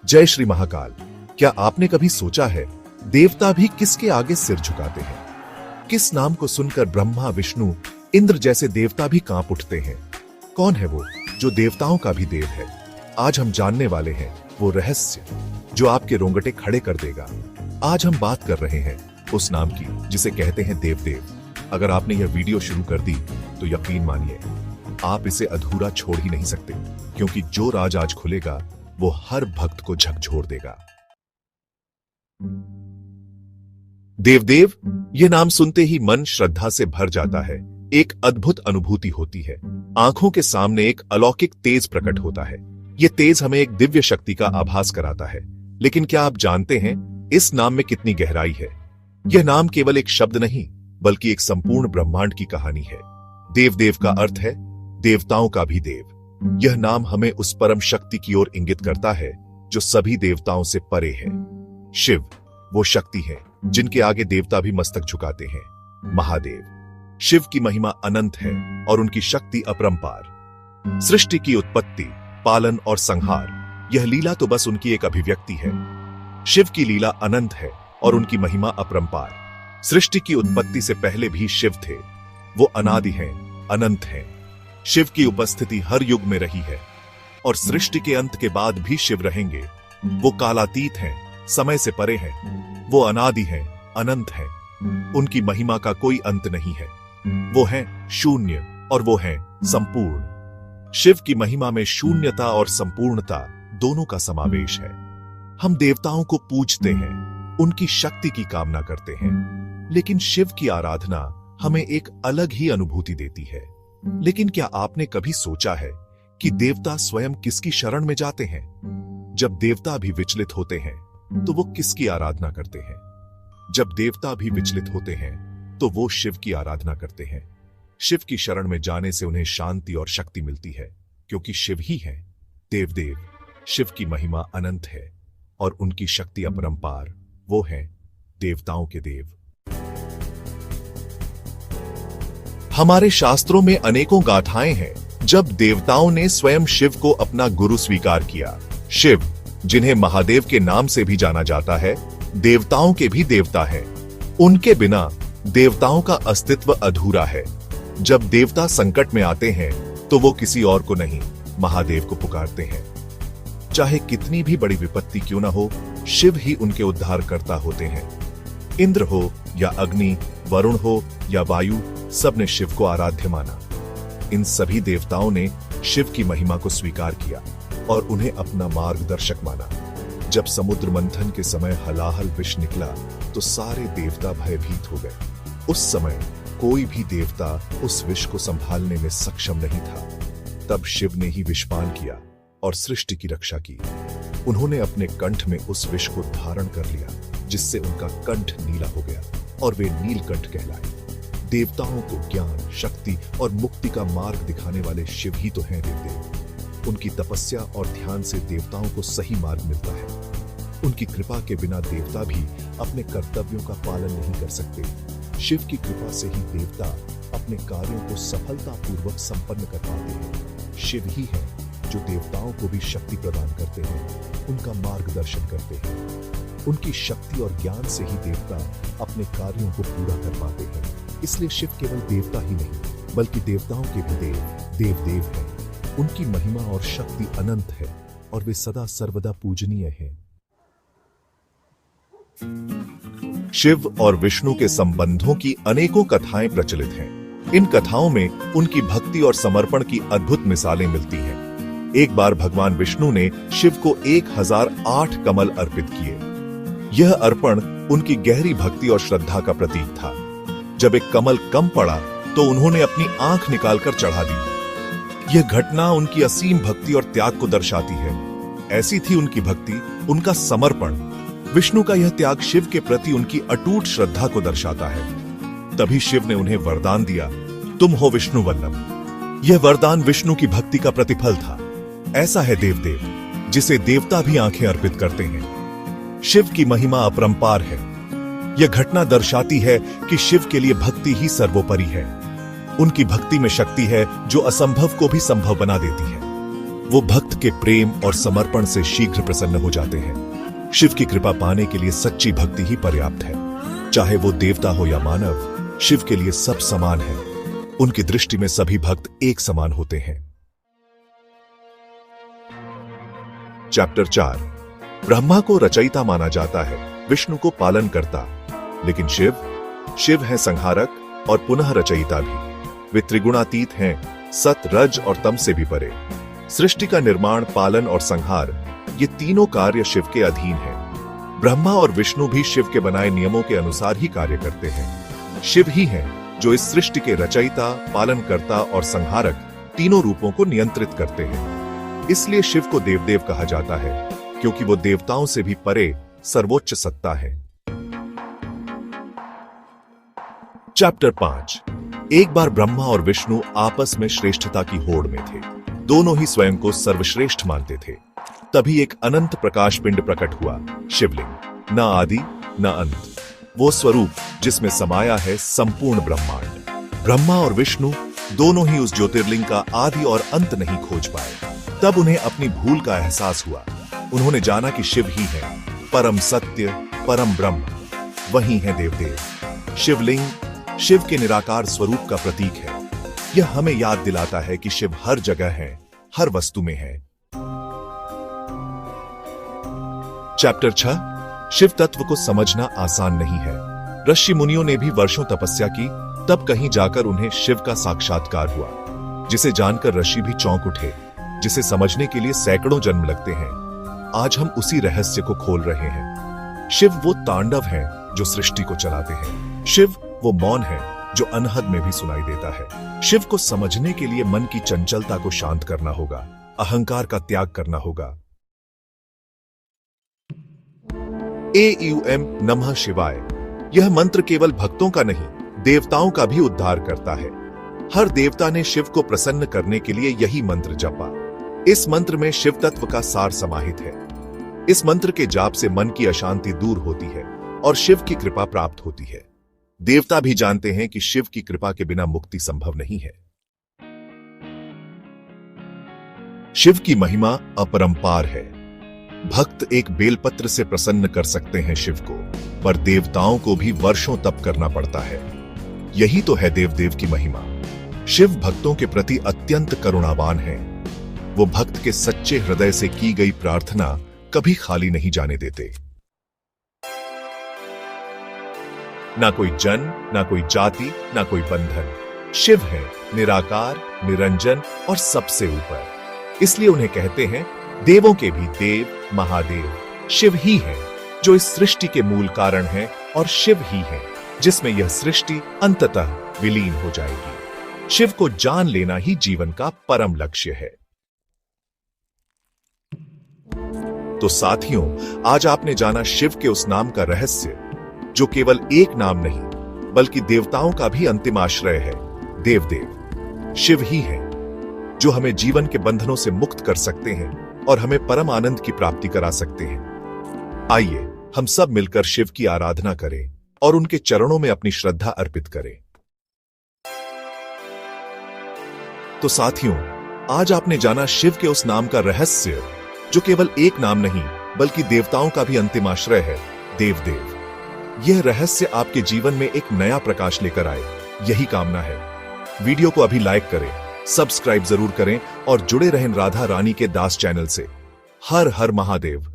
जय श्री महाकाल। क्या आपने कभी सोचा है देवता भी किसके आगे सिर झुकाते हैं? किस नाम को सुनकर ब्रह्मा, विष्णु, इंद्र जैसे देवता भी कांप उठते हैं? कौन है वो जो देवताओं का भी देव है? आज हम जानने वाले हैं वो रहस्य जो आपके रोंगटे खड़े कर देगा। आज हम बात कर रहे हैं उस नाम की जिसे कहते हैं देवदेव। अगर आपने यह वीडियो शुरू कर दी तो यकीन मानिए आप इसे अधूरा छोड़ ही नहीं सकते, क्योंकि जो राज आज खुलेगा वो हर भक्त को झकझोर देगा। देवदेव यह नाम सुनते ही मन श्रद्धा से भर जाता है। एक अद्भुत अनुभूति होती है। आंखों के सामने एक अलौकिक तेज प्रकट होता है। यह तेज हमें एक दिव्य शक्ति का आभास कराता है। लेकिन क्या आप जानते हैं इस नाम में कितनी गहराई है? यह नाम केवल एक शब्द नहीं बल्कि एक संपूर्ण ब्रह्मांड की कहानी है। देवदेव का अर्थ है देवताओं का भी देव। यह नाम हमें उस परम शक्ति की ओर इंगित करता है जो सभी देवताओं से परे है। शिव वो शक्ति है जिनके आगे देवता भी मस्तक झुकाते हैं। महादेव शिव की महिमा अनंत है और उनकी शक्ति अपरंपार। सृष्टि की उत्पत्ति, पालन और संहार, यह लीला तो बस उनकी एक अभिव्यक्ति है। शिव की लीला अनंत है और उनकी महिमा अपरंपार। सृष्टि की उत्पत्ति से पहले भी शिव थे। वो अनादि हैं, अनंत हैं। शिव की उपस्थिति हर युग में रही है और सृष्टि के अंत के बाद भी शिव रहेंगे। वो कालातीत हैं, समय से परे हैं। वो अनादि हैं, अनंत हैं। उनकी महिमा का कोई अंत नहीं है। वो हैं शून्य और वो हैं संपूर्ण। शिव की महिमा में शून्यता और संपूर्णता दोनों का समावेश है। हम देवताओं को पूजते हैं, उनकी शक्ति की कामना करते हैं, लेकिन शिव की आराधना हमें एक अलग ही अनुभूति देती है। लेकिन क्या आपने कभी सोचा है कि देवता स्वयं किसकी शरण में जाते हैं? जब देवता भी विचलित होते हैं तो वो किसकी आराधना करते हैं? जब देवता भी विचलित होते हैं तो वो शिव की आराधना करते हैं। शिव की शरण में जाने से उन्हें शांति और शक्ति मिलती है, क्योंकि शिव ही है देवदेव। शिव की महिमा अनंत है और उनकी शक्ति अपरंपार। वो है देवताओं के देव। हमारे शास्त्रों में अनेकों गाथाएं हैं जब देवताओं ने स्वयं शिव को अपना गुरु स्वीकार किया। शिव, जिन्हें महादेव के नाम से भी जाना जाता है, देवताओं के भी देवता है। उनके बिना देवताओं का अस्तित्व अधूरा है। जब देवता संकट में आते हैं तो वो किसी और को नहीं, महादेव को पुकारते हैं। चाहे कितनी भी बड़ी विपत्ति क्यों ना हो, शिव ही उनके उद्धारकर्ता होते हैं। इंद्र हो या अग्नि, वरुण हो या वायु, सबने शिव को आराध्य माना। इन सभी देवताओं ने शिव की महिमा को स्वीकार किया और उन्हें अपना मार्गदर्शक माना। जब समुद्र मंथन के समय हलाहल विष निकला तो सारे देवता भयभीत हो गए। उस समय कोई भी देवता उस विष को संभालने में सक्षम नहीं था। तब शिव ने ही विषपान किया और सृष्टि की रक्षा की। उन्होंने अपने कंठ में उस विष को धारण कर लिया, जिससे उनका कंठ नीला हो गया और वे नीलकंठ कहलाए। देवताओं को ज्ञान, शक्ति और मुक्ति का मार्ग दिखाने वाले शिव ही तो हैं देवदेव। उनकी तपस्या और ध्यान से देवताओं को सही मार्ग मिलता है। उनकी कृपा के बिना देवता भी अपने कर्तव्यों का पालन नहीं कर सकते। शिव की कृपा से ही देवता अपने कार्यों को सफलतापूर्वक संपन्न कर पाते हैं। शिव ही है जो देवताओं को भी शक्ति प्रदान करते हैं, उनका मार्गदर्शन करते हैं। उनकी शक्ति और ज्ञान से ही देवता अपने कार्यों को पूरा कर पाते हैं। इसलिए शिव केवल देवता ही नहीं बल्कि देवताओं के भी देवदेव हैं। उनकी महिमा और शक्ति अनंत है और वे सदा सर्वदा पूजनीय हैं। शिव और विष्णु के संबंधों की अनेकों कथाएं प्रचलित हैं। इन कथाओं में उनकी भक्ति और समर्पण की अद्भुत मिसालें मिलती हैं। एक बार भगवान विष्णु ने शिव को 1008 कमल अर्पित किए। यह अर्पण उनकी गहरी भक्ति और श्रद्धा का प्रतीक था। जब एक कमल कम पड़ा तो उन्होंने अपनी आंख निकालकर चढ़ा दी। यह घटना उनकी असीम भक्ति और त्याग को दर्शाती है। ऐसी थी उनकी भक्ति, उनका समर्पण। विष्णु का यह त्याग शिव के प्रति उनकी अटूट श्रद्धा को दर्शाता है। तभी शिव ने उन्हें वरदान दिया, तुम हो विष्णु वल्लभ। यह वरदान विष्णु की भक्ति का प्रतिफल था। ऐसा है देवदेव जिसे देवता भी आंखें अर्पित करते हैं। शिव की महिमा अपरंपार है। यह घटना दर्शाती है कि शिव के लिए भक्ति ही सर्वोपरि है। उनकी भक्ति में शक्ति है जो असंभव को भी संभव बना देती है। वो भक्त के प्रेम और समर्पण से शीघ्र प्रसन्न हो जाते हैं। शिव की कृपा पाने के लिए सच्ची भक्ति ही पर्याप्त है। चाहे वो देवता हो या मानव, शिव के लिए सब समान है। उनकी दृष्टि में सभी भक्त एक समान होते हैं। चैप्टर 4। ब्रह्मा को रचयिता माना जाता है, विष्णु को पालन करता, लेकिन शिव है संहारक और पुनः रचयिता भी। वे त्रिगुणातीत हैं, सत, रज और तम से भी परे। सृष्टि का निर्माण, पालन और संहार, ये तीनों कार्य शिव के अधीन हैं। ब्रह्मा और विष्णु भी शिव के बनाए नियमों के अनुसार ही कार्य करते हैं। शिव ही हैं जो इस सृष्टि के रचयिता, पालनकर्ता और संहारक तीनों रूपों को नियंत्रित करते हैं। इसलिए शिव को देवदेव कहा जाता है, क्योंकि वो देवताओं से भी परे सर्वोच्च सत्ता है। चैप्टर 5। एक बार ब्रह्मा और विष्णु आपस में श्रेष्ठता की होड़ में थे। दोनों ही स्वयं को सर्वश्रेष्ठ मानते थे। तभी एक अनंत प्रकाश पिंड प्रकट हुआ, शिवलिंग। न आदि न अंत, वो स्वरूप जिसमें समाया है संपूर्ण ब्रह्मांड। ब्रह्मा और विष्णु दोनों ही उस ज्योतिर्लिंग का आदि और अंत नहीं खोज पाए। तब उन्हें अपनी भूल का एहसास हुआ। उन्होंने जाना कि शिव ही है परम सत्य, परम ब्रह्म। वही है देवदेव। शिवलिंग शिव के निराकार स्वरूप का प्रतीक है। यह हमें याद दिलाता है कि शिव हर जगह है, हर वस्तु में है। चैप्टर 6। शिव तत्व को समझना आसान नहीं है। ऋषि मुनियों ने भी वर्षों तपस्या की, तब कहीं जाकर उन्हें शिव का साक्षात्कार हुआ, जिसे जानकर ऋषि भी चौंक उठे, जिसे समझने के लिए सैकड़ों जन्म लगते हैं। आज हम उसी रहस्य को खोल रहे हैं। शिव वो तांडव हैं जो सृष्टि को चलाते हैं। शिव वो मौन है जो अनहद में भी सुनाई देता है। शिव को समझने के लिए मन की चंचलता को शांत करना होगा, अहंकार का त्याग करना होगा। एम नमः शिवाय, यह मंत्र केवल भक्तों का नहीं, देवताओं का भी उद्धार करता है। हर देवता ने शिव को प्रसन्न करने के लिए यही मंत्र जपा। इस मंत्र में शिव तत्व का सार समाहित है। इस मंत्र के जाप से मन की अशांति दूर होती है और शिव की कृपा प्राप्त होती है। देवता भी जानते हैं कि शिव की कृपा के बिना मुक्ति संभव नहीं है। शिव की महिमा अपरंपार है। भक्त एक बेलपत्र से प्रसन्न कर सकते हैं शिव को, पर देवताओं को भी वर्षों तप करना पड़ता है। यही तो है देवदेव की महिमा। शिव भक्तों के प्रति अत्यंत करुणावान है। वो भक्त के सच्चे हृदय से की गई प्रार्थना कभी खाली नहीं जाने देते। ना कोई जन, ना कोई जाति, ना कोई बंधन। शिव है निराकार, निरंजन और सबसे ऊपर। इसलिए उन्हें कहते हैं देवों के भी देव, महादेव। शिव ही है जो इस सृष्टि के मूल कारण है और शिव ही है जिसमें यह सृष्टि अंततः विलीन हो जाएगी। शिव को जान लेना ही जीवन का परम लक्ष्य है। तो साथियों, आज आपने जाना शिव के उस नाम का रहस्य, जो केवल एक नाम नहीं बल्कि देवताओं का भी अंतिम आश्रय है। देवदेव शिव ही है जो हमें जीवन के बंधनों से मुक्त कर सकते हैं और हमें परम आनंद की प्राप्ति करा सकते हैं। आइए हम सब मिलकर शिव की आराधना करें और उनके चरणों में अपनी श्रद्धा अर्पित करें। तो साथियों, आज आपने जाना शिव के उस नाम का रहस्य, जो केवल एक नाम नहीं बल्कि देवताओं का भी अंतिम आश्रय है, देवदेव। यह रहस्य आपके जीवन में एक नया प्रकाश लेकर आए, यही कामना है। वीडियो को अभी लाइक करें, सब्सक्राइब जरूर करें और जुड़े रहें राधा रानी के दास चैनल से। हर हर महादेव।